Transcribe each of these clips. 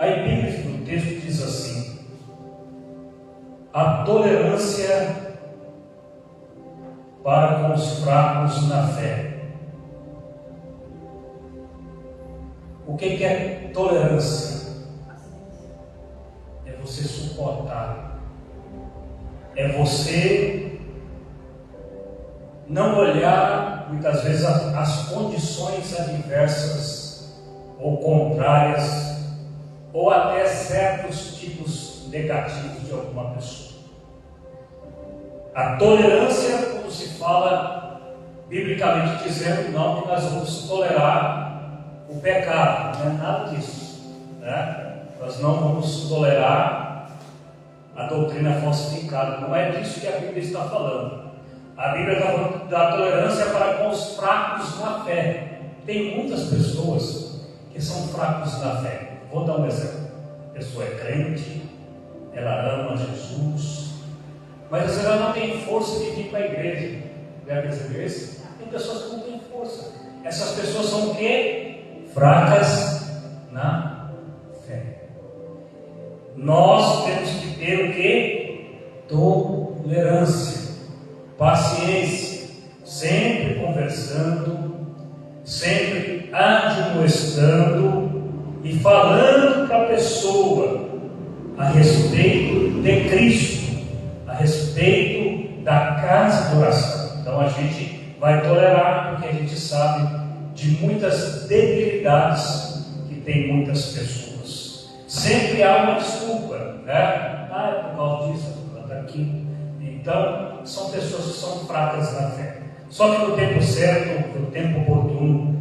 A epígrafe do texto diz assim: a tolerância para com os fracos na fé. O que é tolerância? É você suportar, é você não olhar muitas vezes as condições adversas ou contrárias, ou até certos tipos negativos de alguma pessoa. A tolerância, como se fala biblicamente dizendo, não que nós vamos tolerar o pecado, não é nada disso, né? Nós não vamos tolerar a doutrina falsificada, não é disso que a Bíblia está falando. A Bíblia está falando da tolerância para com os fracos na fé. Tem muitas pessoas que são fracos na fé. Vou dar um exemplo. A pessoa é crente, ela ama Jesus, mas ela não tem força de vir para a igreja. Já percebeu isso? Tem pessoas que não têm força. Essas pessoas são o quê? Fracas na fé. Nós temos que ter o quê? Tolerância, paciência, sempre conversando, sempre admoestando e falando para a pessoa a respeito de Cristo, a respeito da casa de oração. Então a gente vai tolerar, porque a gente sabe de muitas debilidades que tem muitas pessoas. Sempre há uma desculpa, né? É por causa disso, é por causa daquilo. Então, são pessoas que são fracas na fé. Só que no tempo certo, no tempo oportuno,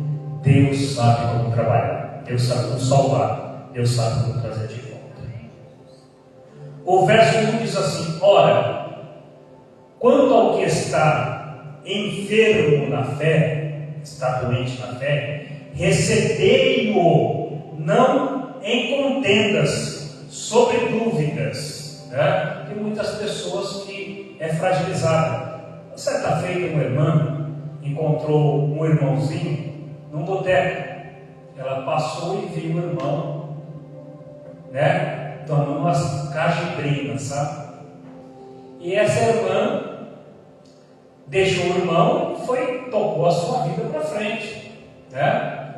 Deus sabe como trabalhar, Deus sabe como salvar, Deus sabe como trazer de volta. O verso 1 diz assim: ora, quanto ao que está enfermo na fé, está doente na fé, recebei-o não em contendas, sobre dúvidas, né? Tem muitas pessoas que é fragilizada. Certa feita uma irmã encontrou um irmãozinho num boteco. Ela passou e viu o irmão, né, tomando umas cajibrinas, sabe? E essa irmã deixou o irmão e tocou a sua vida para frente, né?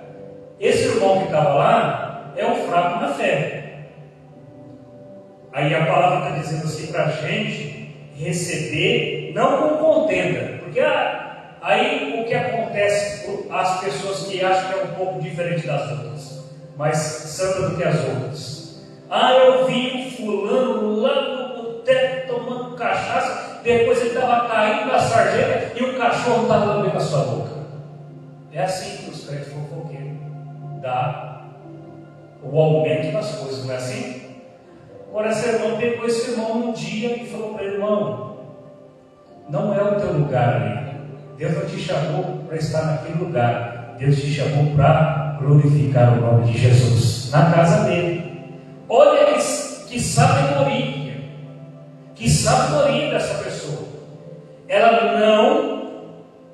Esse irmão que estava lá é um fraco na fé. Aí a palavra está dizendo assim para a gente receber, não com contenda, porque aí o que acontece, as pessoas que acham que é um pouco diferente das outras, mais santa do que as outras. Eu vi o fulano lá no boteco tomando cachaça, depois ele estava caindo da sarjeta e o cachorro estava lambendo a sua boca. É assim que os crentes fofoqueiros dá o aumento das coisas, não é assim? Agora esse irmão pegou esse irmão um dia e falou para ele: irmão, não é o teu lugar ali. Deus não te chamou para estar naquele lugar. Deus te chamou para glorificar o nome de Jesus na casa dele. Olha que sabedoria, dessa pessoa. Ela não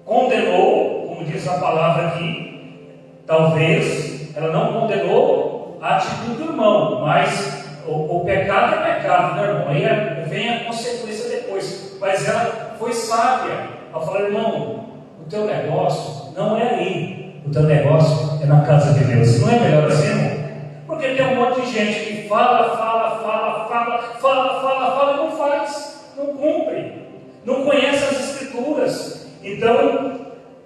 condenou, como diz a palavra aqui, talvez ela não condenou a atitude do irmão, mas o pecado é pecado, né, irmão? Aí vem a consequência depois. Mas ela foi sábia ao falar: irmão, o teu negócio não é aí, o teu negócio é na casa de Deus. Não é melhor assim, irmão? Porque tem um monte de gente que fala e não faz, não cumpre, não conhece as Escrituras. Então,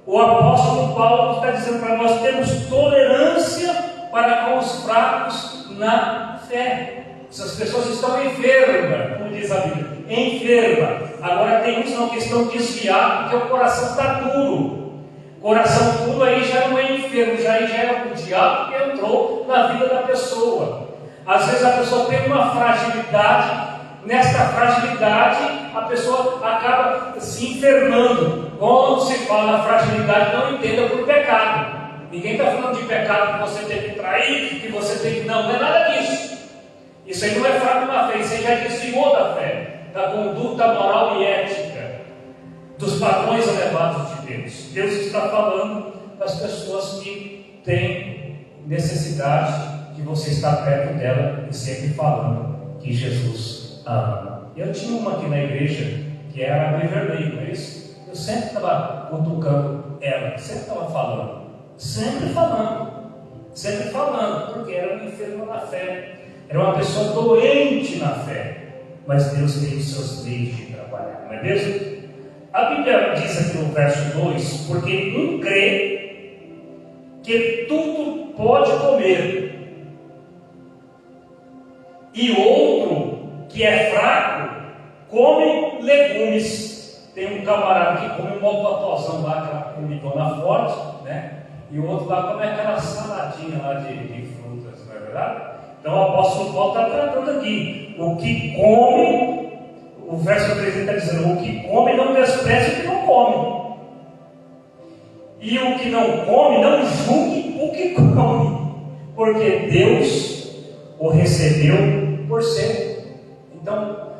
o apóstolo Paulo está dizendo para nós: temos tolerância para com os fracos na fé. Essas pessoas estão enfermas, como diz a Bíblia, enferma. Agora tem uns não que estão desviados, porque o coração está duro. Coração duro aí já não é enfermo, já é o diabo que entrou na vida da pessoa. Às vezes a pessoa tem uma fragilidade, nesta fragilidade a pessoa acaba se enfermando. Quando se fala fragilidade, não entenda por pecado. Ninguém está falando de pecado que você tem que trair, que você tem que... Não é nada disso. Isso aí não é fraco na fé, isso aí já desviou da fé, da conduta moral e ética, dos padrões elevados de Deus. Deus está falando das pessoas que têm necessidade de você estar perto dela e sempre falando que Jesus a ama. Eu tinha uma aqui na igreja que era a Beverly, não é isso? Eu sempre estava cutucando ela, sempre estava falando, sempre falando, porque era uma enferma na fé, era uma pessoa doente na fé, mas Deus tem os seus meios de trabalhar, não é mesmo? A Bíblia diz aqui no verso 2: porque um crê que tudo pode comer, e outro que é fraco come legumes. Tem um camarada que come um mocotózão lá, aquela comidona forte, né? E o outro lá come aquela saladinha lá de frutas, não é verdade? Então o apóstolo Paulo está tratando aqui: o que come. O verso 13 está dizendo: o que come não despreze o que não come, e o que não come não julgue o que come, porque Deus o recebeu por ser. Então,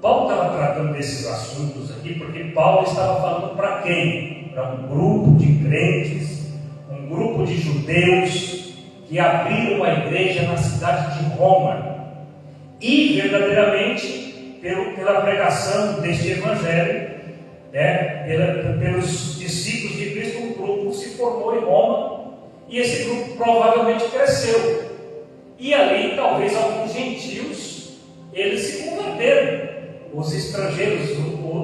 Paulo estava tratando desses assuntos aqui, porque Paulo estava falando para quem? Para um grupo de crentes, um grupo de judeus que abriram uma igreja na cidade de Roma, e verdadeiramente pela pregação deste evangelho, né, pelos discípulos de Cristo, um grupo se formou em Roma, e esse grupo provavelmente cresceu, e ali talvez alguns gentios eles se converteram, os estrangeiros,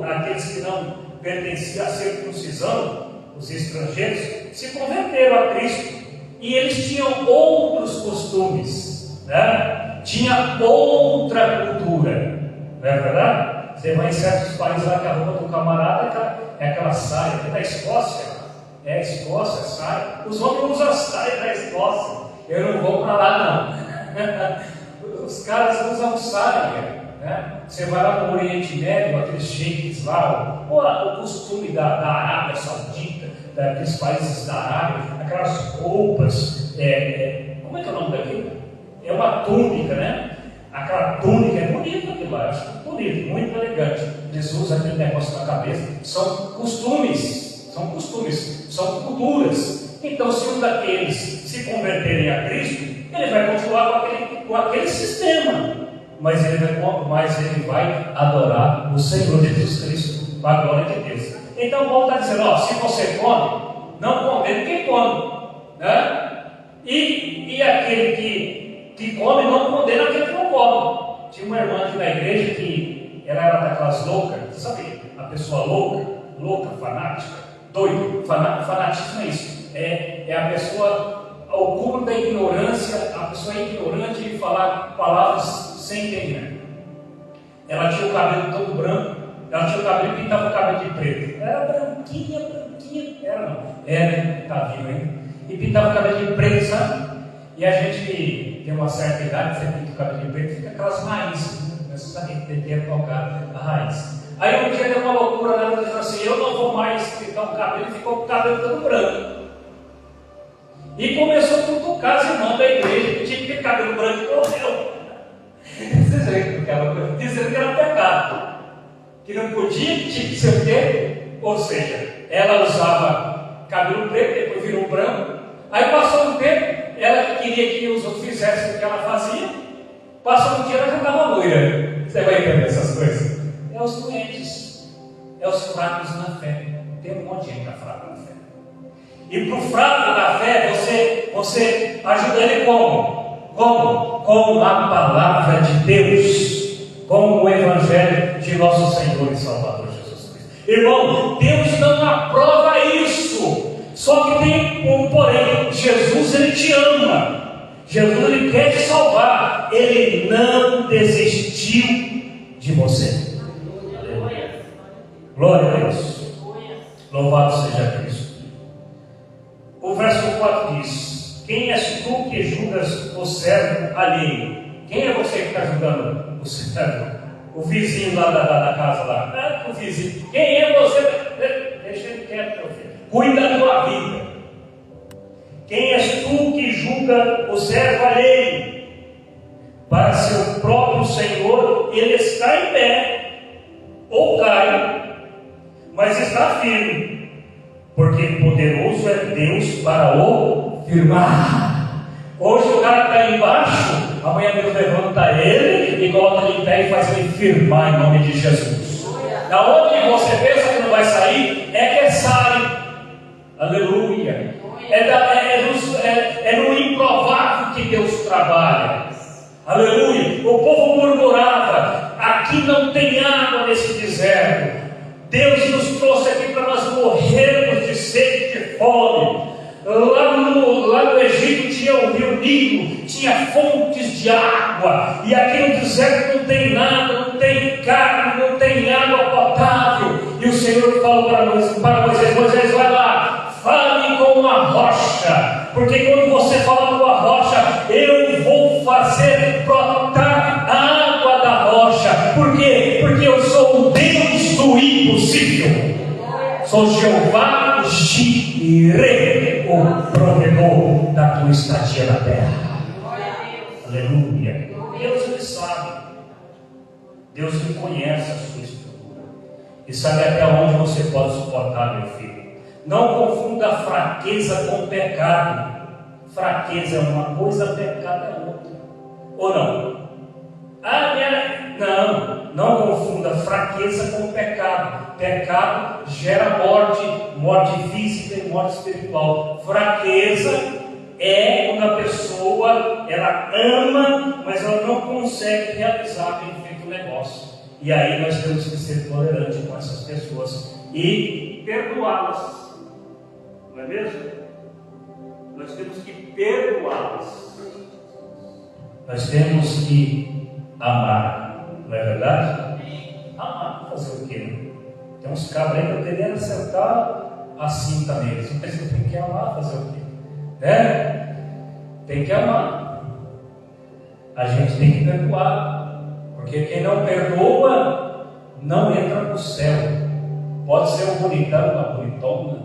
aqueles que não pertenciam à circuncisão, os estrangeiros se converteram a Cristo, e eles tinham outros costumes, né? Tinha outra cultura. Não é verdade? Você vai em certos países lá que a roupa do camarada é aquela saia. Aqui na Escócia, Escócia, saia. Os homens usam saia na Escócia. Eu não vou para lá não. Os caras usam saia, né? Você vai lá no Oriente Médio, aqueles sheiks lá, o costume da Arábia Saudita, daqueles países da Arábia, aquelas roupas, como é que é o nome daquilo? É uma túnica, né? Aquela túnica é bonita aquilo lá, acho bonito, muito elegante. Eles usam aquele negócio na cabeça. São costumes, são culturas. Então, se um daqueles se converterem a Cristo, ele vai continuar com aquele sistema, mas ele vai adorar o Senhor Jesus Cristo, para a glória de Deus. Então, Paulo está dizendo: se você come, não condene quem come, né? E aquele que come não condena aquele que não come. Tinha uma irmã aqui na igreja que ela era daquelas loucas, sabe? A pessoa louca, fanática, doido. Fanatismo é isso. É a pessoa ao cúmulo da ignorância, a pessoa é ignorante de falar palavras sem entender. Ela tinha o cabelo todo branco, ela tinha o cabelo e pintava o cabelo de preto. Era branquinha, tá vivo ainda. E pintava o cabelo de preto, sabe? E a gente tem uma certa idade, você pinta o cabelo de preto, fica aquelas raízes, né? Começa a entender tocar a raiz. Aí um dia deu uma loucura nela, dizendo assim: eu não vou mais pintar o cabelo, e ficou com o cabelo todo branco. E começou a cutucar as irmãs da igreja que tinha que ter cabelo branco e morreu. Dizendo que era pecado, que não podia, que tinha que ser o quê? Ou seja, ela usava cabelo preto, depois virou branco. Aí passou um tempo, ela queria que os outros fizessem o que ela fazia. Passou um dia, ela já estava loira. Você vai entender essas coisas? É os doentes, é os fracos na fé. Tem um monte de gente que é fraco na fé. E para o fraco da fé, você ajuda ele como? Com a palavra de Deus, com o Evangelho de nosso Senhor e Salvador Jesus Cristo. Irmão, Deus não aprova isso. Só que tem um porém: Jesus, ele te ama, Jesus, ele quer te salvar, ele não desistiu de você. Glória a Deus, louvado seja Cristo. O verso 4 diz: quem és tu que julgas o servo alheio? Quem é você que está julgando o servo? O vizinho lá da casa lá, o vizinho. Quem é você? Deixa ele quieto, meu filho. Cuida da tua vida. Quem és tu que julga o servo alheio? Para seu próprio Senhor, ele está em pé, ou cai, mas está firme, porque poderoso é Deus para o firmar. Hoje o cara está embaixo, amanhã Deus levanta ele e coloca ele em pé e faz ele firmar em nome de Jesus. Da onde você pensa que não vai sair, é que sai. Aleluia. É no improvável que Deus trabalha. Aleluia. O povo murmurava: aqui não tem água nesse deserto. Deus nos trouxe aqui para nós morrermos de sede e de fome. Lá no Egito tinha o rio Nilo, tinha fontes de água, e aqui no deserto não tem nada, não tem carne, não tem água potável. E o Senhor falou para Moisés: Moisés, vai lá, fale com uma rocha, porque quando você fala com a rocha, eu vou fazer brotar a água da rocha. Por quê? Porque eu sou o Deus do impossível. Sou Jeová Jireh, o provedor da tua estadia na terra. Aleluia. Deus ele sabe. Deus ele conhece a sua estrutura e sabe até onde você pode suportar, meu filho. Não confunda a fraqueza com o pecado. Fraqueza é uma coisa, pecado é outra. Ou não? Não confunda fraqueza com pecado. Pecado gera morte física e morte espiritual. Fraqueza é quando a pessoa ela ama, mas ela não consegue realizar bem feito o negócio. E aí nós temos que ser tolerantes com essas pessoas e perdoá-las. Não é mesmo? Nós temos que perdoá-las. Nós temos que amar. Não é verdade? Amar, fazer o quê? Tem uns cabras aí que eu queria acertar a cinta neles. Mas eu tenho que amar, fazer o quê? Né? Tem que amar. A gente tem que perdoar. Porque quem não perdoa não entra no céu. Pode ser um bonitão, uma bonitona.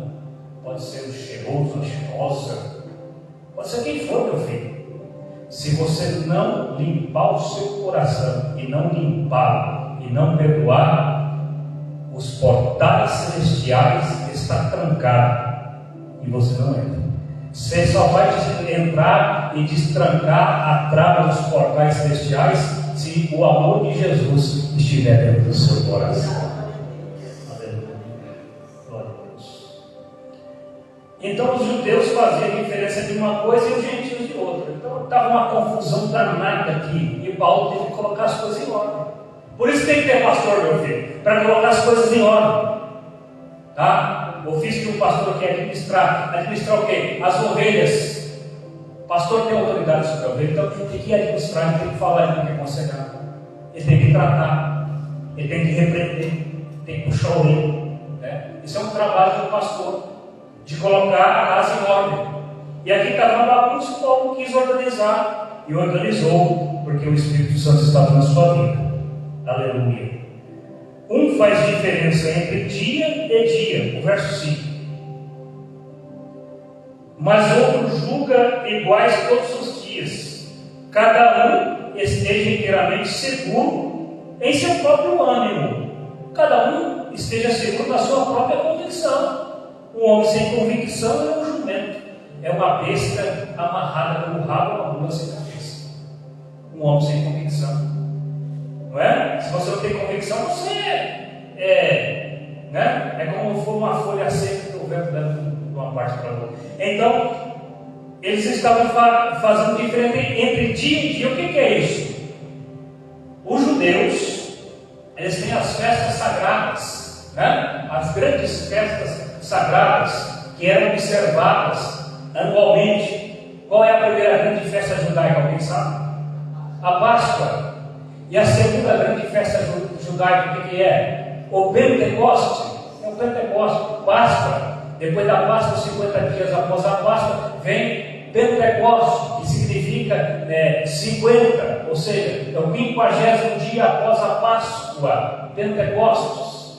Pode ser um cheiroso, uma cheirosa. Pode ser quem for, meu filho. Se você não limpar o seu coração e não limpar e não perdoar, os portais celestiais estão trancados e você não entra. Você só vai entrar e destrancar a trava dos portais celestiais se o amor de Jesus estiver dentro do seu coração. Aleluia. Glória a Deus. Então os judeus faziam a diferença de uma coisa e os gentios de outra. Então estava uma confusão danada aqui e Paulo teve que colocar as coisas em ordem. Por isso tem que ter pastor, meu filho, para colocar as coisas em ordem. Tá? O ofício de um pastor que é administrar o quê? As ovelhas. O pastor tem autoridade sobre a ovelha, então ele tem que administrar, ele tem que falar, ele tem que aconselhar, ele tem que tratar, ele tem que repreender, tem que puxar o orelha, né? Isso é um trabalho do pastor, de colocar a casa em ordem. E aqui estava uma bagunça, o povo quis organizar e organizou, porque o Espírito Santo estava na sua vida. Aleluia. Um faz diferença entre dia e dia, o verso 5. Mas outro julga iguais todos os dias. Cada um esteja inteiramente seguro em seu próprio ânimo. Cada um esteja seguro na sua própria convicção. Um homem sem convicção é um jumento. É uma besta amarrada no rabo, uma mula sem cabeça. Um homem sem convicção. Não é? Se você não tem convicção, você né? É como for uma folha seca que o vento leva de uma parte para outra. Então, eles estavam fazendo diferença entre dia e dia. O que é isso? Os judeus, eles têm as festas sagradas, né? As grandes festas sagradas que eram observadas anualmente. Qual é a primeira grande festa judaica? Alguém sabe? A Páscoa. E a segunda grande festa judaica, o que é? O Pentecoste. É o Pentecoste, Páscoa. Depois da Páscoa, 50 dias após a Páscoa, vem Pentecoste, que significa 50, ou seja, é o 50º dia após a Páscoa, Pentecostes,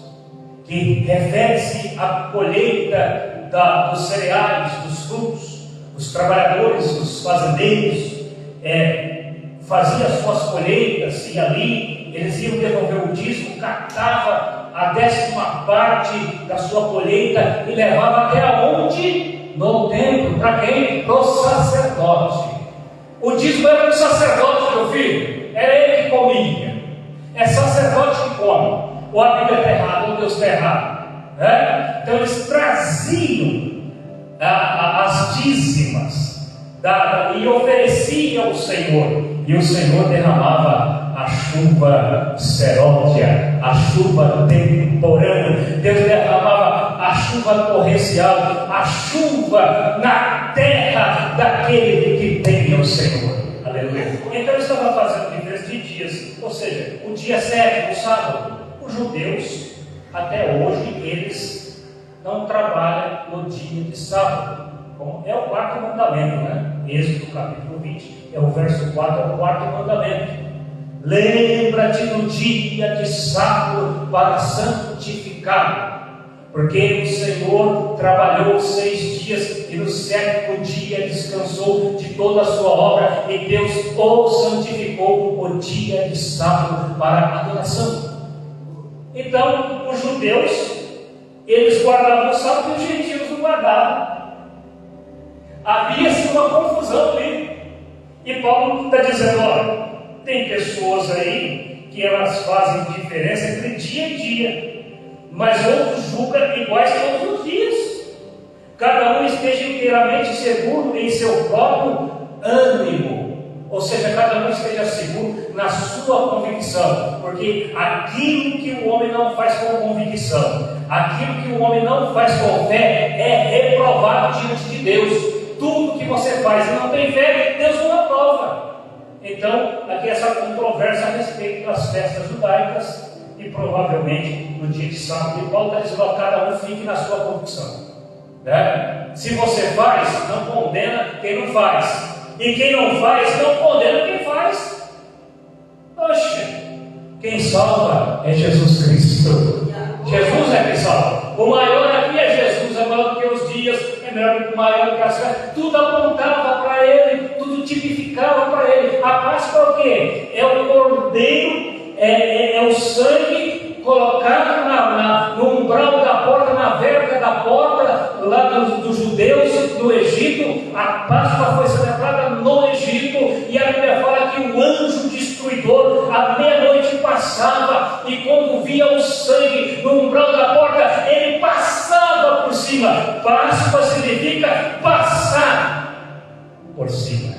que refere-se à colheita dos cereais, dos frutos. Os trabalhadores, os fazendeiros, faziam as suas colheitas e ali eles iam devolver o dízimo, catava a 10ª parte da sua colheita e levava até onde? No templo. Para quem? Para o sacerdote. O dízimo era do sacerdote, meu filho. Era ele que comia. É sacerdote que come. Ou a Bíblia está errada, ou Deus está errado. Né? Então eles traziam as dízimas e ofereciam ao Senhor. E o Senhor derramava a chuva seródia, a chuva temporânea. Deus derramava a chuva torrencial, a chuva na terra daquele que teme o Senhor. Aleluia. Então ele estava fazendo diferença de dias, ou seja, o dia 7, o sábado. Os judeus, até hoje, eles não trabalham no dia de sábado. É o quarto mandamento, né? Êxodo capítulo 20, é o verso 4, é o quarto mandamento. Lembra-te do dia de sábado para santificar, porque o Senhor trabalhou 6 dias e no 7º dia descansou de toda a sua obra, e Deus o santificou o dia de sábado para adoração. Então, os judeus, eles guardavam o sábado e os gentios não guardavam. Havia-se uma confusão ali. E Paulo está dizendo: olha, tem pessoas aí que elas fazem diferença entre dia e dia, mas outros julgam iguais todos os dias. Cada um esteja inteiramente seguro em seu próprio ânimo. Ou seja, cada um esteja seguro na sua convicção, porque aquilo que o homem não faz com convicção, aquilo que o homem não faz com fé, é reprovado diante de Deus. Tudo que você faz e não tem fé, Deus não aprova. Então, aqui essa controvérsia a respeito das festas judaicas, e provavelmente no dia de sábado, e Paulo está dizendo: cada um fique na sua convicção, né? Se você faz, não condena quem não faz. E quem não faz, não condena quem faz. Oxe, quem salva é Jesus Cristo. Jesus é quem salva. O maior aqui é Jesus, é maior do que os dias, é maior do que as festas. Tudo apontava para Ele, tudo tipificava para Ele. A Páscoa é o quê? É o cordeiro, é o sangue colocado no umbral da porta, na verga da porta, lá dos judeus do Egito. A Páscoa foi celebrada no Egito, e a Bíblia fala que o anjo destruidor, à meia-noite, passava, e quando via o sangue no umbral da porta, ele passava por cima. Páscoa significa passar por cima.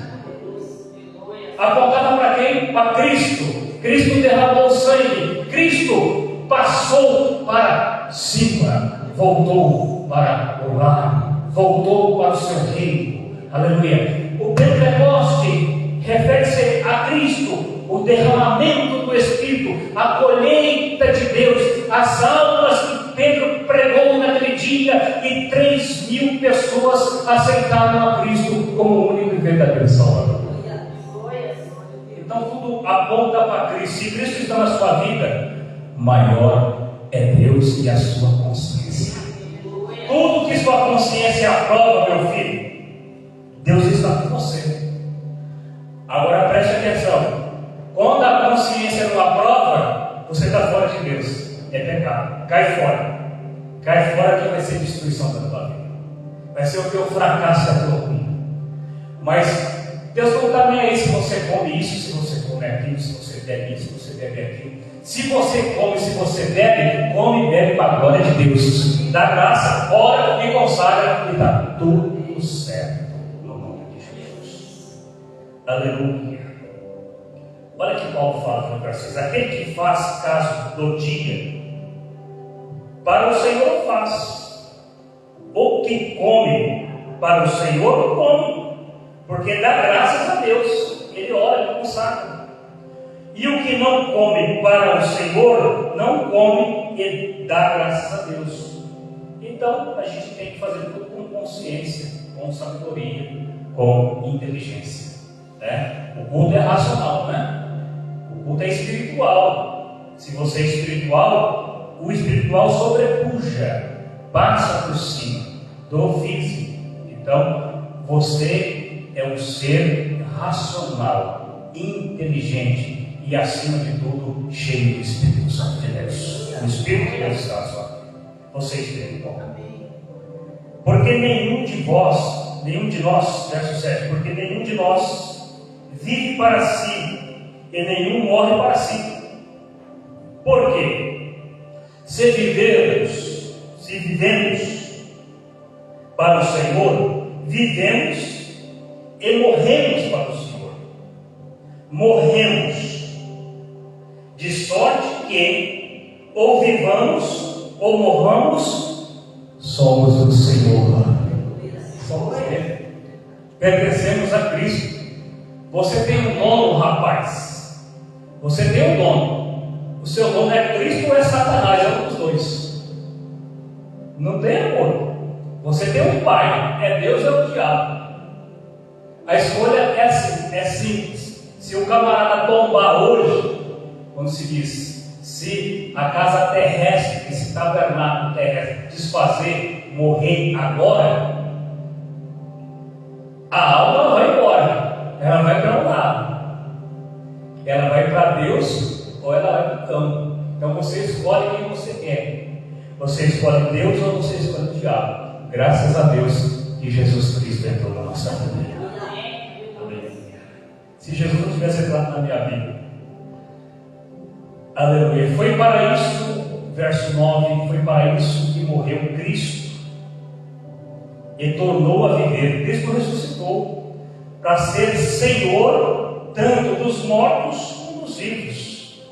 Apontava para quem? Para Cristo. Cristo derramou o sangue, Cristo passou para cima, voltou para o lar, voltou para o seu reino. Aleluia. O Pentecoste refere-se a Cristo, o derramamento do Espírito, a colheita de Deus, as almas que Pedro pregou naquele dia, e 3.000 pessoas aceitaram a Cristo como o único e verdadeiro Salvador. Então tudo aponta para Cristo. Se Cristo está na sua vida, maior é Deus e a sua consciência. Tudo que sua consciência aprova, meu filho, Deus está com você. Agora preste atenção: quando a consciência não aprova, você está fora de Deus. É pecado. Cai fora. Cai fora, que vai ser destruição da tua vida. Vai ser o teu fracasso e a tua ruína. Mas Deus não está nem aí se você come isso, se você come aquilo, se você bebe isso, se você bebe aquilo. Se você come, se você bebe, come e bebe para a glória de Deus. Dá graça, ora e consagra, e está tudo certo no nome de Jesus. Aleluia. Olha que Paulo fala no verso 6: aquele que faz caso do dia, para o Senhor faz. O que come para o Senhor come, porque dá graças a Deus. Ele ora, ele consagra. E o que não come para o Senhor, não come e dá graças a Deus. Então, a gente tem que fazer tudo com consciência, com sabedoria, com inteligência, né? O culto é racional, né? O culto é espiritual. Se você é espiritual, o espiritual sobrepuja, passa por cima do físico. Então, você é um ser racional, inteligente e, acima de tudo, cheio do Espírito Santo de Deus. O Espírito de Deus está na sua vida. Você é espiritual. Porque nenhum de nós, verso 7, porque nenhum de nós vive para si, e nenhum morre para si. Por quê? Se vivemos para o Senhor, vivemos e morremos para o Senhor. Morremos, de sorte que ou vivamos ou morramos, somos do Senhor. Somos dele. Pertencemos a Cristo. Você tem um dono, rapaz. Você tem um dono. O seu dono é Cristo ou é Satanás? É um dos dois. Não tem amor. Você tem um pai. É Deus ou é o diabo? A escolha é simples. Se o camarada tombar hoje, quando se diz, se a casa terrestre, esse tabernáculo terrestre, desfazer, morrer agora, a alma vai embora. Ela vai para um lado. Ela vai para Deus ou ela vai para o campo. Então você escolhe quem você quer. Você escolhe Deus ou você escolhe o diabo. Graças a Deus que Jesus Cristo entrou na nossa vida. Se Jesus não tivesse entrado na minha vida, aleluia. Foi para isso, verso 9, foi para isso que morreu Cristo e tornou a viver. Cristo ressuscitou para ser Senhor tanto dos mortos como dos vivos.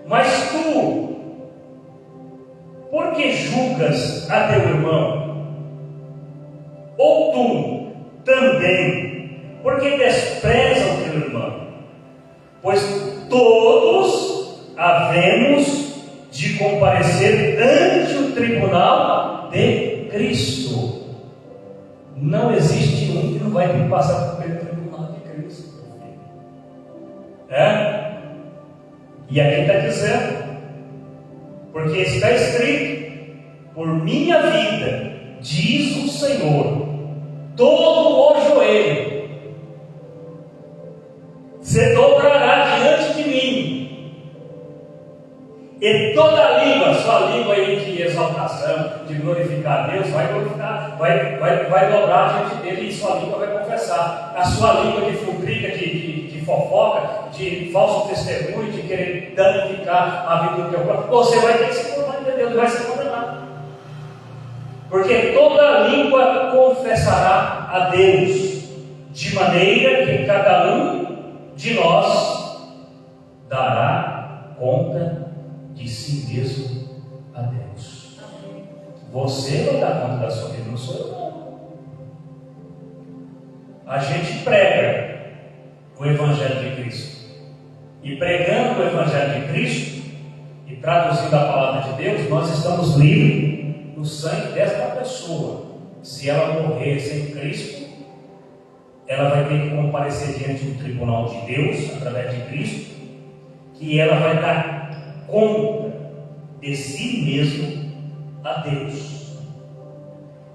Mas tu, por que julgas a teu irmão? Ou tu também, porque despreza o teu irmão? Pois todos havemos de comparecer ante o tribunal de Cristo. Não existe um que não vai ter que passar pelo tribunal de Cristo. E aqui está dizendo, porque está escrito, por minha vida, diz o Senhor, todo o joelho se dobrará diante de mim, e toda a língua, sua língua aí de exaltação, de glorificar a Deus, vai glorificar, vai dobrar diante dele, e sua língua vai confessar. A sua língua de futrica, de fofoca, de falso testemunho, de querer danificar a vida do teu próprio, você vai ter que se curvar de Deus, vai ser condenado. Porque toda a língua confessará a Deus, de maneira que cada um de nós dará conta de si mesmo a Deus. Você vai dar conta da sua vida, não sou eu não. A gente prega o Evangelho de Cristo, e pregando o Evangelho de Cristo e traduzindo a palavra de Deus, nós estamos livres do sangue desta pessoa. Se ela morrer sem Cristo, ela vai ter que comparecer diante do tribunal de Deus, através de Cristo, que ela vai dar conta de si mesmo a Deus.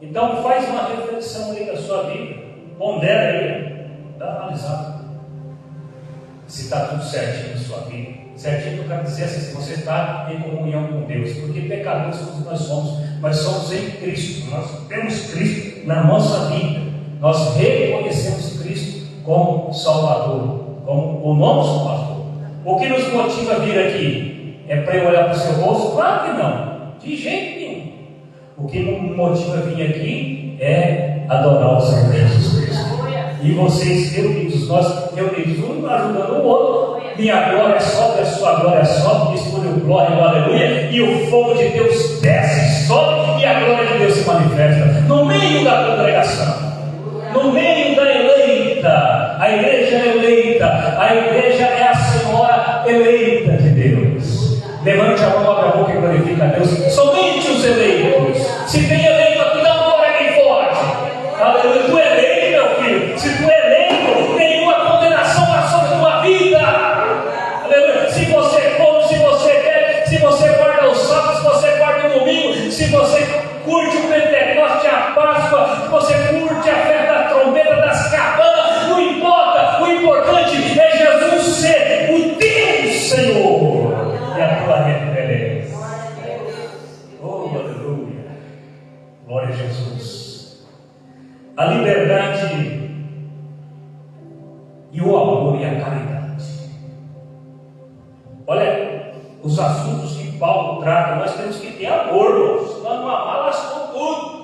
Então faz uma reflexão aí da sua vida, pondera aí, dá uma analisada, se está tudo certinho na sua vida. Certinho, eu quero dizer assim, se você está em comunhão com Deus, porque pecadores como nós somos, mas somos em Cristo, nós temos Cristo na nossa vida. Nós reconhecemos Cristo como Salvador, como o nosso pastor. O que nos motiva a vir aqui é para eu olhar para o seu rosto? Claro que não, de jeito nenhum. O que nos motiva a vir aqui é adorar o Senhor Jesus Cristo. E vocês reunidos, nós reunidos, um ajudando o outro. Minha glória sobe, a sua glória sobe, diz por eu glória, aleluia. E o fogo de Deus desce, sobe, e a glória de Deus se manifesta no meio da congregação. No meio da eleita, a igreja é eleita, a igreja é a senhora eleita de Deus. Levante a mão, abre a boca e glorifica a Deus. Somente os eleitos. Se tem eleito aqui, dá uma glória bem forte. Aleluia. Tu é eleito, meu filho. Se tu é eleito, nenhuma condenação vai sobre a tua vida. Aleluia. Se você come, se você bebe, se você guarda o sábado, se você guarda o domingo, se você curte o Pentecoste, a Páscoa, se você curte a festa da trombeta, das cabanas, não importa, o importante é Jesus ser o teu Senhor e a tua referência. Oh, aleluia, glória a Jesus. A liberdade e o amor e a caridade. Olha, os assuntos que Paulo trata, nós temos que ter amor, irmãos. Se nós não amar, lascou tudo.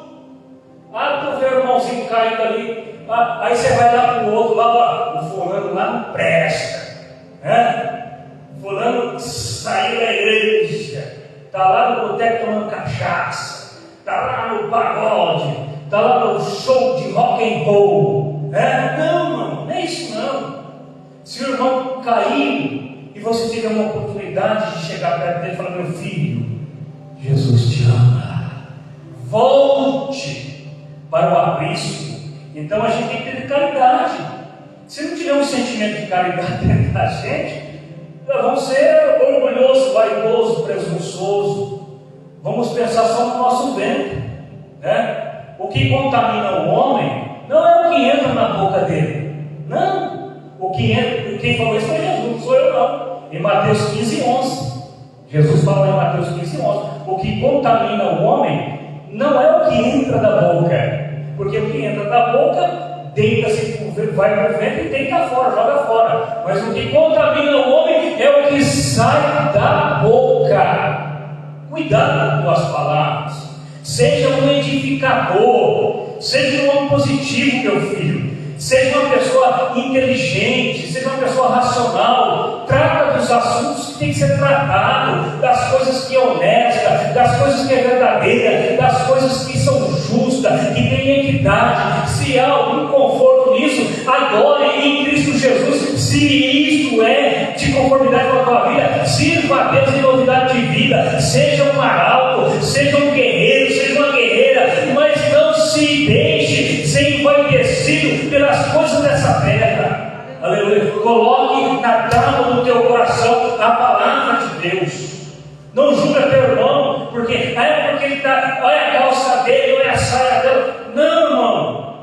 Tu vê o irmãozinho caído ali, aí você vai lá para o outro, lá, o fulano lá não presta, né? Fulano saiu da igreja, está lá no boteco tomando cachaça, está lá no pagode, está lá no show de rock and roll, né? Não, irmão, não é isso não. Se o irmão cair e você tiver uma oportunidade de chegar perto dele e falar: meu filho, Jesus te ama, volte para o aprisco. Então a gente tem que ter caridade. Se não tiver um sentimento de caridade dentro da gente, nós vamos ser orgulhoso, vaidoso, presunçoso. Vamos pensar só no nosso ventre, né? O que contamina o homem não é o que entra na boca dele, não. O que entra, quem falou isso foi Jesus, não sou eu não. Em Mateus 15:11, Jesus fala em Mateus 15:11, o que contamina o homem não é o que entra da boca, porque o que entra da boca deita-se, vai para o ventre e deita fora, joga fora. Mas o que contamina o homem é o que sai da boca. Cuidado com as palavras. Seja um edificador, seja um homem positivo, meu filho. Seja uma pessoa inteligente, seja uma pessoa racional. Trata dos assuntos que tem que ser tratado, das coisas que é honesta, das coisas que é verdadeira, das coisas que são justas, que tem equidade. Se há algum conforto nisso, adore em Cristo Jesus. Se isto é de conformidade com a tua vida, sirva a Deus em novidade de vida. Seja um arauto, seja um guerreiro, seja uma guerreira, mas não se deixe ser envaidecido pelas coisas dessa terra. Aleluia. Coloque na tábua do teu coração a palavra de Deus. Não julga teu irmão, porque ele está, olha a calça dele, olha a saia dele. Não, irmão.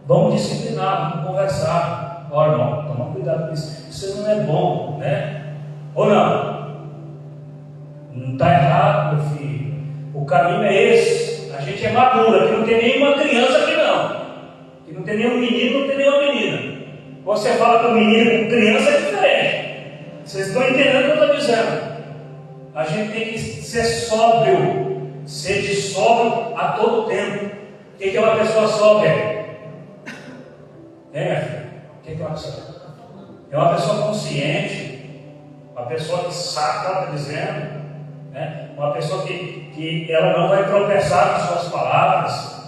Vamos disciplinar, vamos conversar. Ó, irmão, toma cuidado com isso. Isso não é bom, né? Ou não? Não está errado, meu filho. O caminho é esse. A gente é madura, que não tem nenhuma criança aqui não. Que não tem nenhum menino, não tem nenhuma menina. Você fala com menino e com criança é diferente. Vocês estão entendendo o que eu estou dizendo? A gente tem que ser sóbrio, ser de sóbrio a todo tempo. O que é uma pessoa sóbria? Minha filha? O que é uma pessoa? É uma pessoa consciente, uma pessoa que sabe o que ela está dizendo, né? Uma pessoa que ela não vai tropeçar com suas palavras,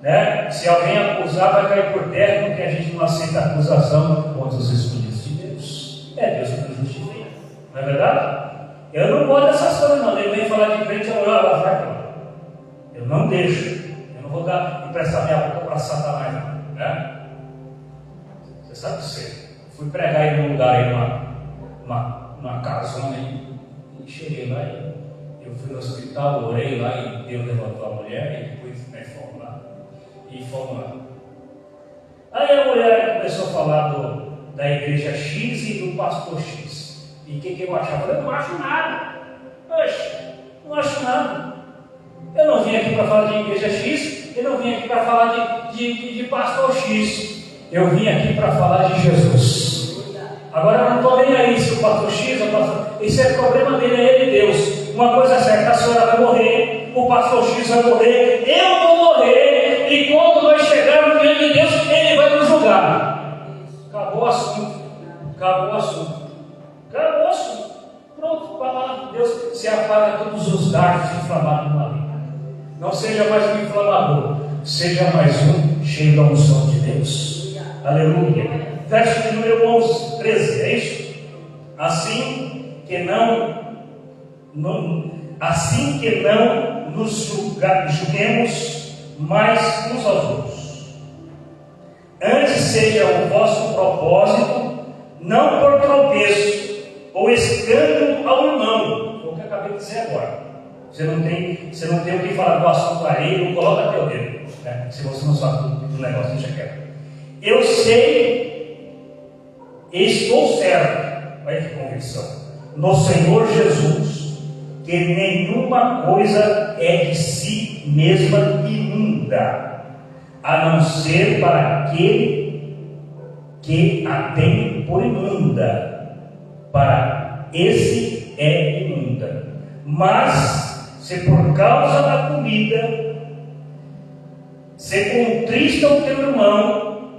né? Se alguém acusar, vai cair por terra, porque a gente não aceita acusação contra os escolhidos de Deus. É Deus que nos justifica, não é verdade? Eu não gosto dessas coisas, não. Ele vem falar de crente, eu não deixo. Eu não vou emprestar minha boca para Satanás, não, né? Você sabe disso. Fui pregar aí num lugar, aí numa casona, e cheguei lá, eu fui no hospital, orei lá, e Deus levantou a mulher, e depois fomos lá. E fomos lá. Aí a mulher começou a falar da igreja X e do pastor X. E o que eu achava? Eu não acho nada. Oxe, não acho nada. Eu não vim aqui para falar de igreja X, eu não vim aqui para falar de pastor X. Eu vim aqui para falar de Jesus. Agora eu não estou nem aí se o pastor X ou o pastor... Isso é problema dele, é ele e Deus. Uma coisa é certa, a senhora vai morrer, o pastor X vai morrer, eu vou morrer, e quando nós chegarmos diante de Deus, ele vai nos julgar. Acabou o assunto. Acabou o assunto. Acabou o assunto. Pronto, a palavra de Deus se apaga todos os dardos inflamados no maligno. Não seja mais um inflamador, seja mais um cheio da unção de Deus. Aleluia. Verso de número 11, 13, é isso? Assim que não nos julguemos mais uns aos outros. Antes seja o vosso propósito, não por tropeço ou escândalo ao irmão. Foi o que eu acabei de dizer agora. Você não tem o que falar do assunto aí, não coloca teu dedo, né? Se você não sabe do negócio, deixa quieto. Eu sei, estou certo, olha que convicção, no Senhor Jesus, que nenhuma coisa é de si mesma imunda, a não ser para aquele que a tem por imunda, para esse é imunda. Mas, se por causa da comida se contrista o teu irmão,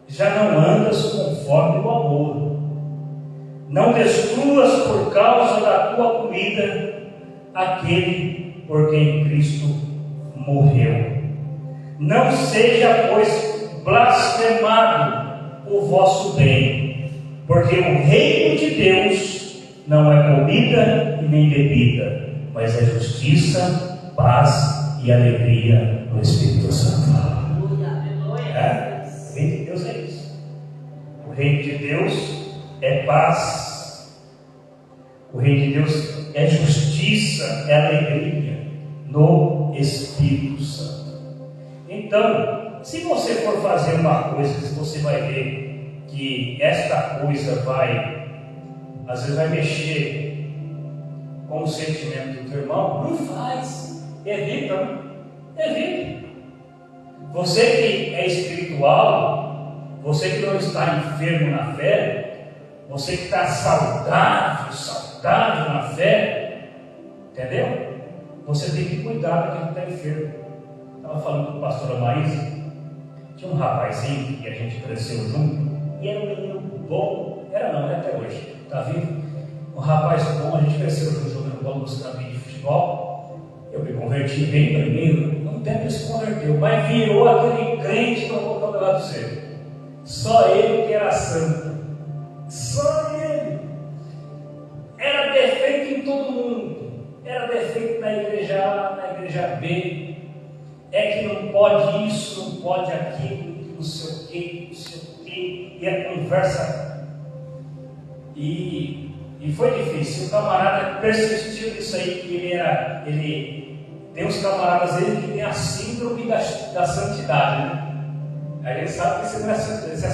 já não andas conforme o amor. Não destruas por causa da tua comida aquele por quem Cristo morreu. Não seja, pois, blasfemado o vosso bem, porque o reino de Deus não é comida e nem bebida, mas é justiça, paz e alegria no Espírito Santo. O reino de Deus é isso. O reino de Deus é paz. O reino de Deus é justiça, é alegria no Espírito Santo. Então, se você for fazer uma coisa, você vai ver que esta coisa às vezes vai mexer com o sentimento do teu irmão, não faz, evita. Você que é espiritual, você que não está enfermo na fé, você que está saudável na fé, entendeu? Você tem que cuidar daquele que está enfermo. Estava falando com a pastora Maísa, tinha um rapazinho que a gente cresceu junto, e era um menino bom, é até hoje, está vivo? Um rapaz bom, a gente cresceu junto jogando bola nos campinhos de futebol. Eu me converti bem primeiro, não tempo ele se converteu, mas virou aquele crente que eu vou colocar lá do céu. Só ele que era santo, só ele. Era defeito em todo mundo, era defeito na igreja A, na igreja B. É que não pode isso, não pode aquilo, não sei o que, e a conversa. E foi difícil. O camarada persistiu nisso aí, que ele tem uns camaradas dele que tem a síndrome da santidade, né? Aí ele sabe que isso não é santidade, isso é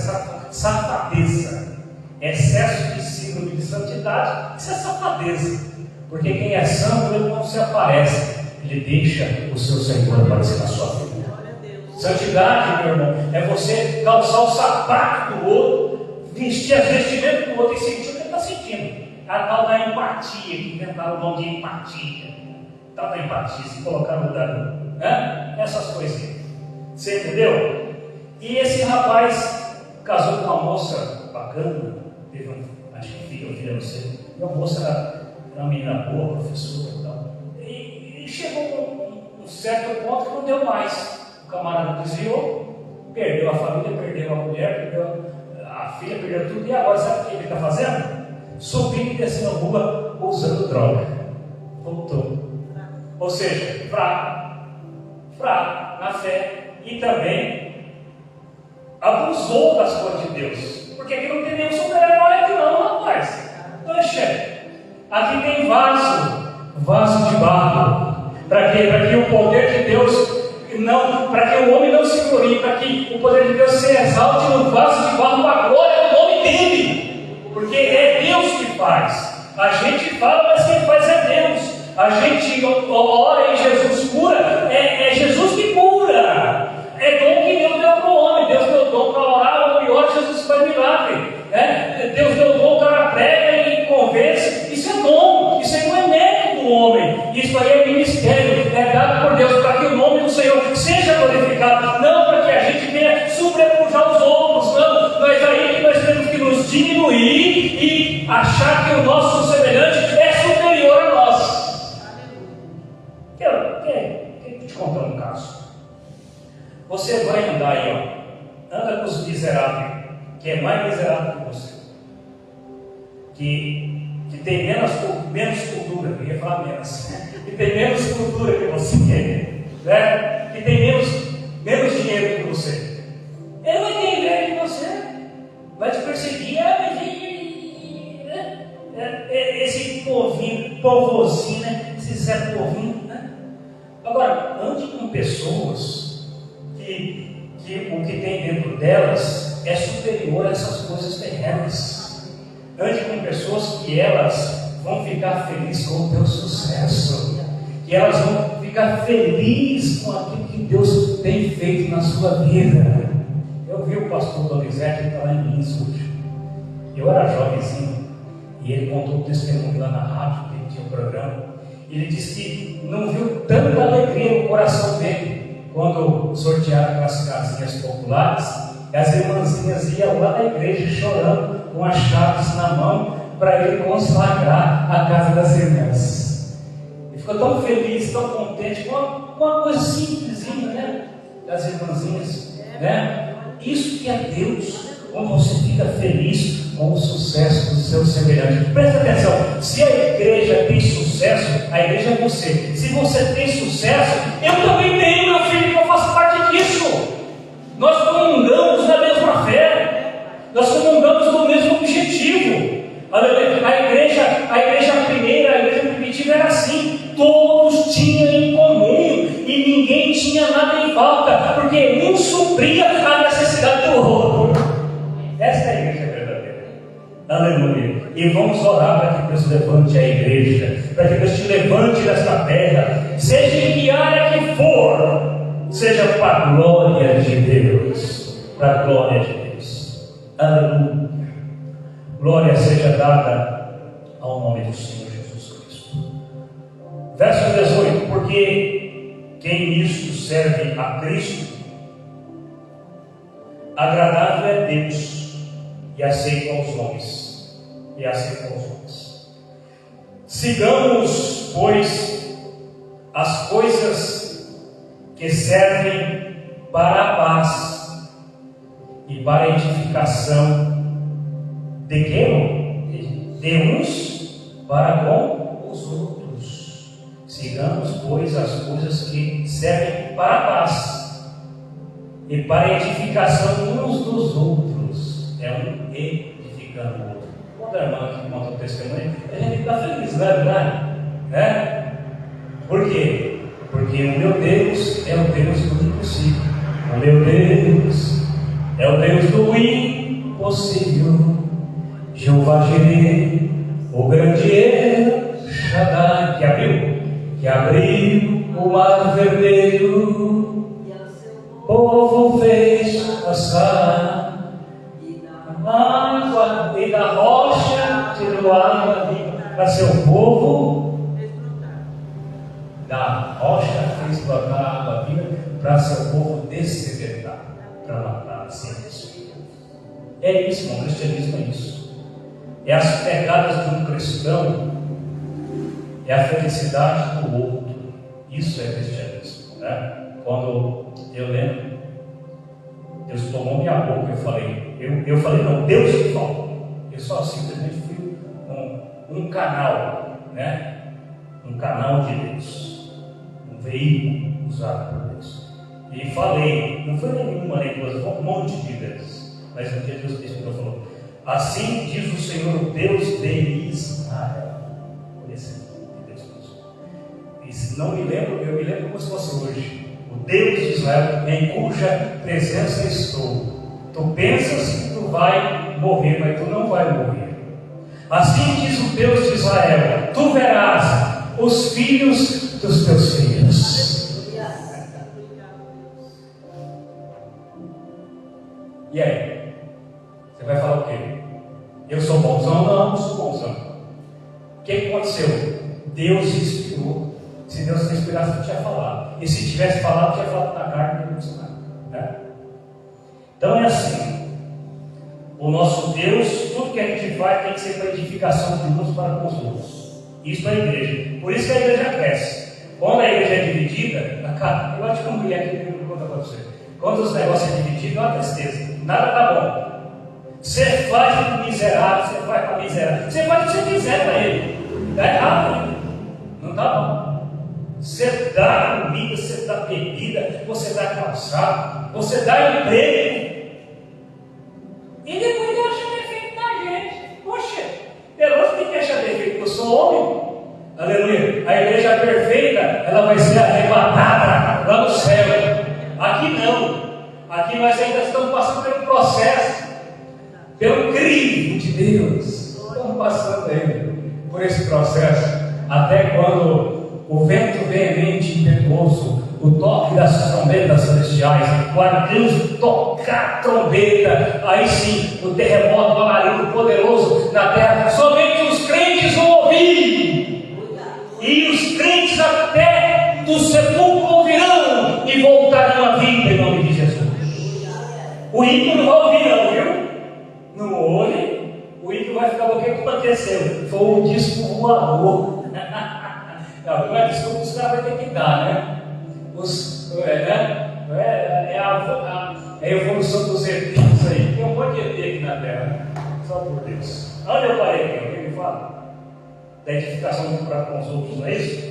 safadeza. Excesso de síndrome de santidade, isso é safadeza. Porque quem é santo, ele não se aparece, ele deixa o seu Senhor aparecer na sua vida. Santidade, meu irmão, é você calçar o sapato do outro, vestir as vestimentas do outro e sentir o que ele está sentindo. A tal da empatia, que inventaram o nome de empatia. Tal da empatia, se colocar no lugar, né? Essas coisinhas. Você entendeu? E esse rapaz casou com uma moça bacana, teve acho que filha, não sei. E a moça era uma menina boa, professora e tal. E chegou um certo ponto que não deu mais. O camarada desviou, perdeu a família, perdeu a mulher, perdeu a filha, perdeu tudo. E agora sabe o que ele está fazendo? Subindo e descendo a rua usando droga. Voltou. Ou seja, fraco na fé, e também abusou das coisas de Deus. Porque aqui não tem nenhum super-herói aqui não, rapaz. Poxa, aqui tem vaso de barro. Para quê? Para que o poder de Deus para que o homem não se glorie, para que o poder de Deus se exalte no vaso de barro para a glória do nome dele. Porque é Deus que faz. A gente fala, mas quem faz é Deus. A gente ora e Jesus cura, é Jesus que cura. É dom que Deus deu para o homem. Deus deu dom para orar, o homem ora, Jesus faz milagre. Deus deu dom, o cara prega e convence. Isso é dom, isso aí não é mérito do homem. Isso aí é ministério, é dado por Deus para que o nome do Senhor seja glorificado. Não para que a gente venha sobrepujar os outros, não. Mas aí nós temos que nos diminuir e achar que o nosso semelhante é superior a nós. Quer te contar um caso? Você vai andar aí, anda com os miseráveis, que é mais miserável que você, que tem menos cultura, eu ia falar menos, que tem menos cultura que você, né? Que tem menos dinheiro que você. Ele vai ter inveja de você, vai te perseguir, esse povozinho, né? Esse Zé Povinho, né? Agora, ande com pessoas que o que tem dentro delas é superior a essas coisas terrenas. Ande com pessoas que elas vão ficar felizes com o teu sucesso, que elas vão ficar felizes com aquilo que Deus tem feito na sua vida. Eu vi o pastor Donizete, que está lá em Minas hoje. Eu era jovenzinho e ele contou o testemunho lá na rádio, que ele tinha um programa. Ele disse que não viu tanta alegria no coração dele quando sortearam aquelas casinhas populares. E as irmãzinhas iam lá na igreja chorando com as chaves na mão para ele consagrar a casa das irmãs. Ele ficou tão feliz, tão contente com uma coisa simplesinha, né? Das irmãzinhas, né? Isso que é Deus, quando você fica feliz com o sucesso do seu semelhante. Presta atenção, se a igreja tem sucesso, a igreja é você. Se você tem sucesso, eu também tenho, meu filho, que eu faço parte disso. Nós comungamos da mesma fé, nós comungamos do mesmo objetivo. A igreja primeira, a igreja primitiva era assim, todos tinham em comum e ninguém tinha nada em falta, porque um supria a necessidade do outro. Esta é a igreja verdadeira. Aleluia. E vamos orar para que Deus levante a igreja, para que Deus te levante desta terra, seja em que área que for, seja para a glória de Deus, para a glória de Deus. Aleluia. Glória seja dada ao nome do Senhor Jesus Cristo. Verso 18: porque quem nisto serve a Cristo, agradável é Deus e aceito aos homens. Sigamos, pois, as coisas que servem para a paz e para a edificação de quem? De uns para com os outros. Sigamos, pois, as coisas que servem para a paz e para a edificação uns dos outros. É um edificando o outro. Quando a irmã que conta o testemunho, a gente fica feliz, não é verdade? É? Por quê? Porque o meu Deus é o Deus do impossível. O meu Deus é o Deus do impossível. Jeová Jireh, o grande El Shaddai, que abriu o mar vermelho, povo fez passar água, e da rocha tirou água para seu povo, da rocha fez brotar água viva para seu povo dessedentar, para matar a sede. É isso, irmão, o cristianismo é isso. É as pegadas de um cristão, é a felicidade do outro. Isso é cristianismo, né? Quando eu lembro, Deus tomou minha boca, eu falei não, Deus que falou. Eu só simplesmente fui um canal, né? Um canal de Deus, um veículo usado por Deus. E falei, não foi nenhuma nem coisa, foi um monte de vezes. Mas um dia Deus disse, falou: assim diz o Senhor, o Deus de Israel. Olha esse Deus. E se não me lembro, eu me lembro como se fosse hoje. O Deus de Israel, em cuja presença estou. Tu pensas que tu vai morrer, mas tu não vai morrer. Assim diz o Deus de Israel: tu verás os filhos dos teus filhos. E aí? Você vai falar o quê? Eu sou bonzão? Não, não sou bonzão. O que aconteceu? Deus inspirou. Se Deus não inspirasse, não tinha falado. E se tivesse falado, tinha falado na carne, não tinha nada, né? Então é assim. O nosso Deus, tudo que a gente faz tem que ser para edificação de uns para com os outros. Isso é a igreja. Por isso que a igreja cresce. Quando a igreja é dividida, eu acho que uma mulher que me conta para você. Quando os negócios são divididos, é uma tristeza. Nada está bom. Você faz para o miserável, você faz para o miserável. Você faz o que você quiser para ele. Está errado, né? Não está bom. Você dá comida, você dá bebida, você dá calçado, você dá emprego. E depois ele acha defeito na gente. Poxa, Deus tem que achar defeito, eu sou homem. Aleluia. A igreja perfeita, ela vai ser arrebatada lá no céu. Aqui não. Aqui nós ainda estamos passando pelo processo, pelo crivo de Deus. Estamos passando ainda por esse processo, até quando o vento veemente e impetuoso o toque das trombetas celestiais, o arcanjo tocar a trombeta, aí sim, o terremoto, o alarido poderoso na terra, somente os crentes vão ouvir, e os crentes até do sepulcro ouvirão e voltarão à vida em nome de Jesus. O ímpio não vai ouvir, não, viu? Não ouve, o ímpio vai ficar, o que aconteceu? Foi um disco voador. Não é desculpa, os caras vão ter que dar, né? É a evolução dos ETs aí. Tem um monte de ET aqui na Terra, só por Deus. Onde eu parei aqui? Alguém me fala? Da edificação para com os outros, não é isso?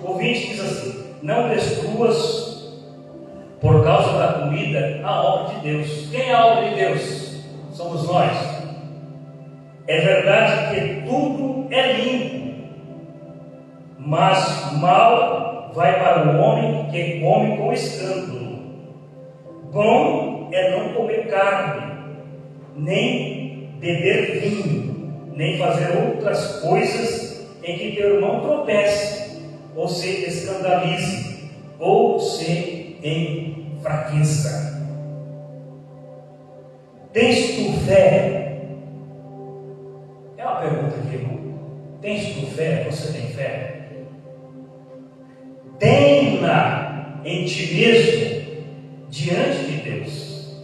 O 20 diz assim: não destruas por causa da comida a obra de Deus. Quem é a obra de Deus? Somos nós. É verdade que tudo é limpo, mas mal vai para o homem que come com escândalo. Bom é não comer carne, nem beber vinho, nem fazer outras coisas em que teu irmão tropece, ou se escandalize, ou se enfraqueça. Tens tu fé? É uma pergunta aqui, irmão. Tens tu fé? Você tem fé? Tenha em ti mesmo diante de Deus.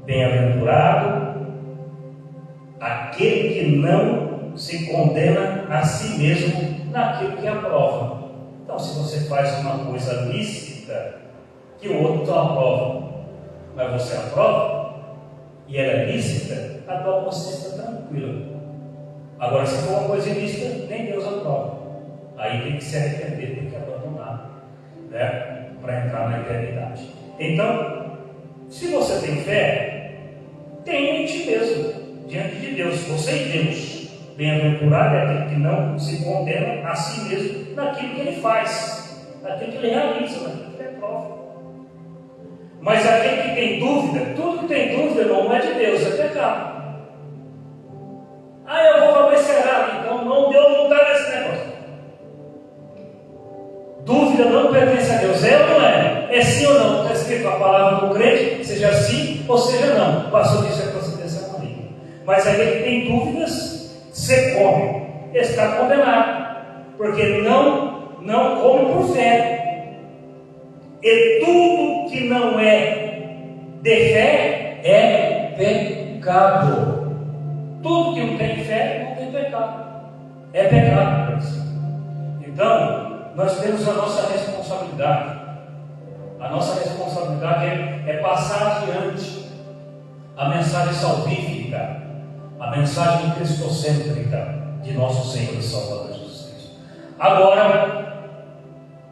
Bem-aventurado aquele que não se condena a si mesmo naquilo que aprova. Então, se você faz uma coisa lícita que o outro não aprova, mas você aprova e ela é lícita, a tua consciência está tranquila. Agora, se for uma coisa ilícita, nem Deus aprova. Aí tem que se arrepender, tem que abandonar, né? Para entrar na eternidade. Então, se você tem fé, tenha em ti mesmo, diante de Deus, você e Deus. Bem-aventurado é aquele que não se condena a si mesmo naquilo que ele faz, naquilo que ele realiza, naquilo que ele aprova. Mas aquele que tem dúvida, tudo que tem dúvida não é de Deus, é pecado. Eu vou falar, mas será? Então não, Deus não está nesse negócio. Dúvida não pertence a Deus, é ou não é? É sim ou não? Está escrito a palavra do crente, seja sim ou seja não. Passou disso é procedência maligna. Mas aquele que tem dúvidas, se come, está condenado, porque não come por fé. E tudo que não é de fé é pecado. Tudo que não tem fé não tem pecado. É pecado. Então, nós temos a nossa responsabilidade. A nossa responsabilidade é passar adiante a mensagem salvífica, a mensagem cristocêntrica de nosso Senhor e Salvador Jesus Cristo. Agora,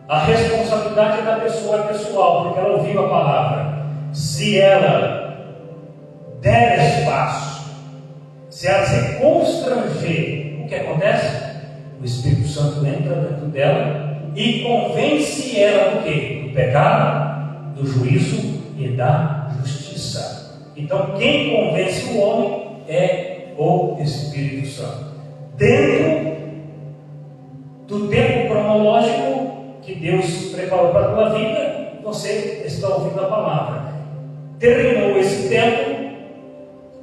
a responsabilidade da pessoa é pessoal, porque ela ouviu a palavra. Se ela der espaço, se ela se constranger, o que acontece? O Espírito Santo entra dentro dela e convence ela do quê? Do pecado, do juízo e da justiça. Então, quem convence o homem é o Espírito Santo. Dentro do tempo cronológico que Deus preparou para a tua vida, você está ouvindo a palavra. Terminou esse tempo,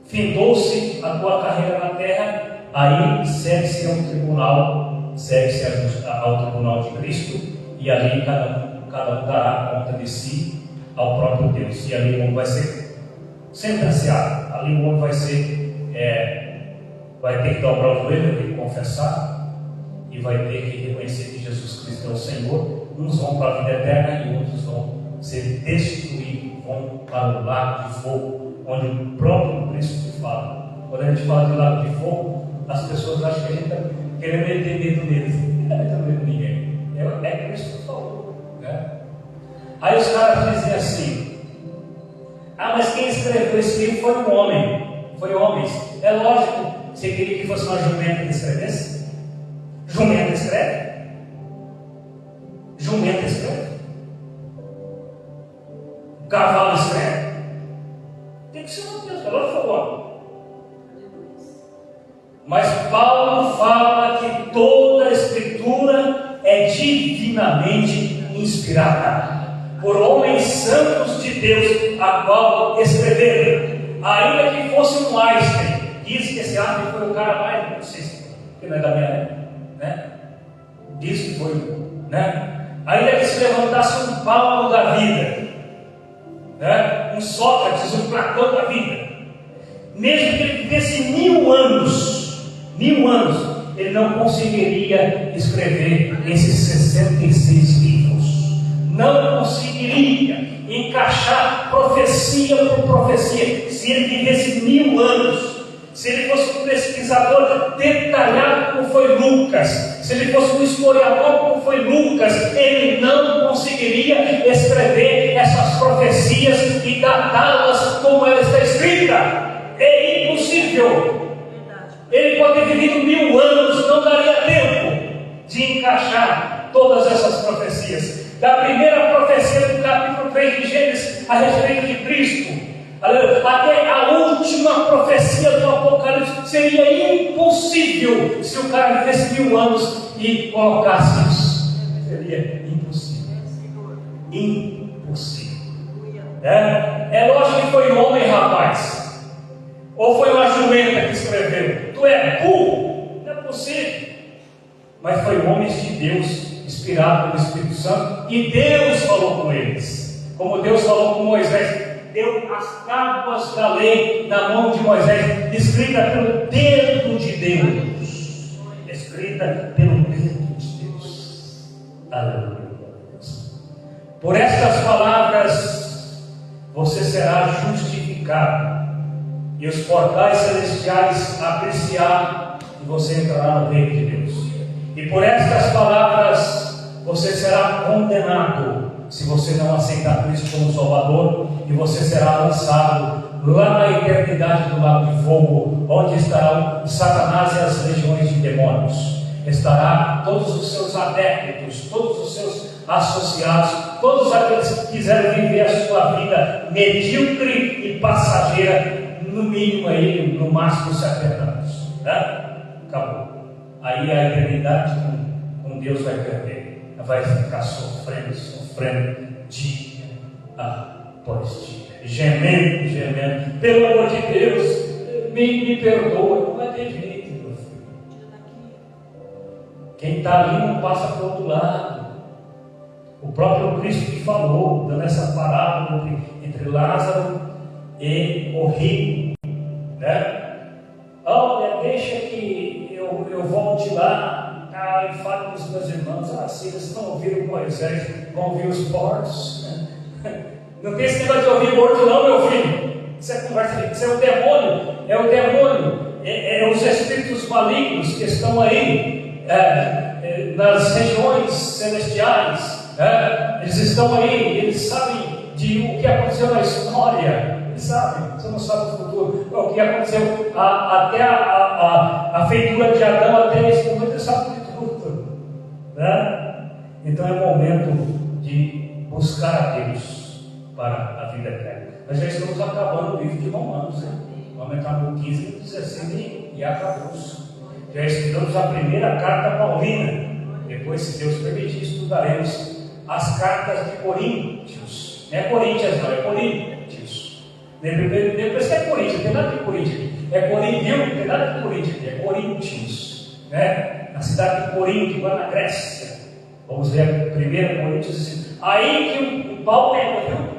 findou-se a tua carreira na terra, aí segue-se ao tribunal, segue-se ao tribunal de Cristo, e ali cada um dará conta de si ao próprio Deus. E ali o homem vai ser sentenciado, ali o homem vai ser, vai ter que dobrar o joelho, vai ter que confessar, e vai ter que reconhecer que Jesus Cristo é o Senhor. Uns vão para a vida eterna e outros vão ser destruídos, vão para o lago de fogo, onde o próprio Cristo fala. Quando a gente fala de lago de fogo, as pessoas acham que a gente está querendo meter medo neles. Não está metendo medo de ninguém. É Cristo que falou, né? Aí os caras dizem assim: mas quem escreveu esse livro foi um homem, foi homens. É lógico, você queria que fosse uma jumenta que escrevesse? Jumenta escreve? Jumenta escreve? O cavalo escreve? Tem que ser uma Deus, agora por favor. Mas Paulo fala que toda a Escritura é divinamente inspirada. por homens santos de Deus, a qual escreveram. Ainda que fosse um Einstein, diz que esse Einstein foi o cara mais, não sei se não é da minha época, né? Diz que foi, né? Ainda que se levantasse um Paulo da vida, né? Um Sócrates, um Platão da vida, mesmo que ele vivesse 1000 anos, ele não conseguiria escrever esses 66 livros, não conseguiria encaixar profecia por profecia. Se ele vivesse 1000 anos, se ele fosse um pesquisador detalhado como foi Lucas, se ele fosse um historiador como foi Lucas, ele não conseguiria escrever essas profecias e datá-las como ela está escrita. É impossível. Ele pode ter vivido 1000 anos, não daria tempo de encaixar todas essas profecias. Da primeira profecia do capítulo 3 de Gênesis a respeito de Cristo, até a última profecia do Apocalipse, seria impossível se o cara vivesse 1000 anos e colocasse isso. Seria impossível. Impossível. É lógico que foi um homem, rapaz. Ou foi uma jumenta que escreveu? Tu é burro? Não é possível. Mas foi homens de Deus, inspirado pelo Espírito Santo, e Deus falou com eles. Como Deus falou com Moisés, deu as tábuas da lei na mão de Moisés, escrita pelo dedo de Deus. Escrita pelo dedo de Deus. Aleluia. Por estas palavras você será justificado, e os portais celestiais abrir-se-á, e você entrará no reino de Deus. E por estas palavras você será condenado, se você não aceitar Cristo como Salvador, e você será lançado lá na eternidade do lago de fogo, onde estarão Satanás e as legiões de demônios. Estará todos os seus adeptos, todos os seus associados, todos aqueles que quiserem viver a sua vida medíocre e passageira, no mínimo aí, no máximo 70 anos, né? Acabou. Aí a eternidade com Deus vai perder, vai ficar sofrendo dia após dia, gemendo, pelo amor de Deus, me perdoa. Não vai ter jeito, meu filho. Quem está ali não passa para o outro lado. O próprio Cristo que falou, dando essa parábola entre Lázaro e o rico, né? Olha, deixa que eu volte lá e falo com os meus irmãos. Se eles não ouviram Moisés, vão ouvir os porcos, né? Não tem esse negócio de ouvir morto não, meu filho. Isso é conversa, isso é o demônio. É os espíritos malignos que estão aí nas regiões celestiais. Eles estão aí, eles sabem o que aconteceu na história. Eles sabem, você não sabe o futuro. O que aconteceu até a feitura de Adão, até esse momento, eles sabem de tudo, né? Então é momento de buscar a Deus para a vida eterna. Nós já estamos acabando o livro de Romanos, né? Vamos entrar no 15 e 16 e acabou-se. Já estudamos a primeira carta paulina. Depois, se Deus permitir, estudaremos as cartas de Coríntios. Não é Coríntias, não, é Coríntios. Depois que é Coríntios, não tem nada de Coríntios. É Coríntios, não tem nada de Coríntios, é Coríntios, né? Na cidade de Corinto, lá na Grécia. Vamos ver 1 Coríntios. Aí que o Paulo pegou, viu?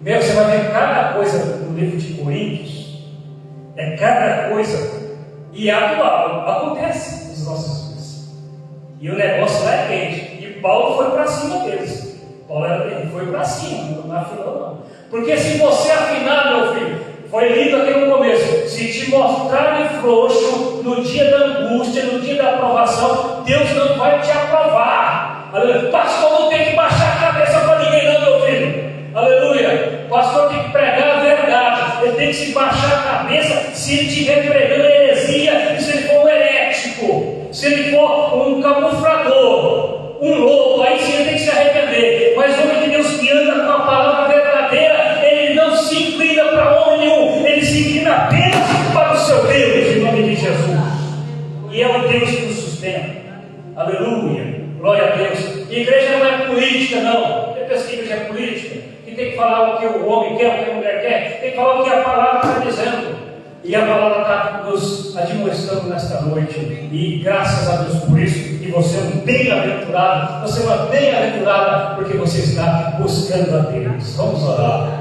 Meu, você vai ver cada coisa no livro de Coríntios. É cada coisa. E atual, acontece nos nossos dias. E o negócio lá é quente. E Paulo foi para cima deles. Paulo foi para cima, não afinou não. Porque se você afinar, meu filho, foi lido aqui no começo, se te mostrarem frouxo no dia da angústia, no dia da aprovação, Deus não vai te aprovar. Aleluia. Pastor, não tem que baixar a cabeça para ninguém não, meu filho. Aleluia. Pastor tem que pregar a verdade. Ele tem que se baixar a cabeça se ele estiver pregando heresia, e se ele for um herético, se ele for um camuflador, um louco, aí sim ele tem que se arrepender. Mas o homem de Deus que anda com a palavra verdadeira, ele não se inclina para homem nenhum, ele se inclina apenas para o seu Deus, em nome de Jesus. E é o Deus que nos sustenta. Aleluia. Glória a Deus. Igreja não é política, não. Você pensa que igreja é política? que falar o que o homem quer, o que a mulher quer, tem que falar o que a palavra está dizendo. E a palavra está nos admoestando nesta noite. E graças a Deus por isso. E você é um bem-aventurado. Você é uma bem-aventurada porque você está buscando a Deus. Vamos orar.